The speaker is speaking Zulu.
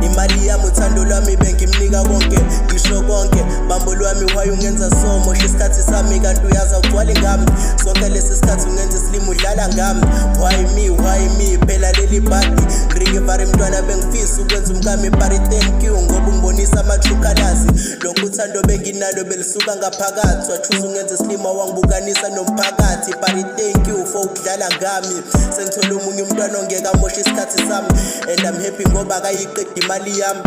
Imali yami uthando lwami bengimnika konke ngisho konke bambo lwami why ungenza so mosha isikhathi sami kanti uyaza ugcwale ngami sonke lesi sikhathi ungenza isilimo udlala ngami why me phela leli bhadi ringe vari mntwana bengifisa ukwenza umkami bari thank you ngoba ungibonisa amathukalazi lokhu uthando benginalo belisuka ngaphakathi wathuza ungenza isilimo wangibukanisa nomphakathi bari thank you for ukudlala ngami sengithola umunye umntwana ongeka mosha isikhathi sami and I'm happy ngoba akayiqedi imali yami.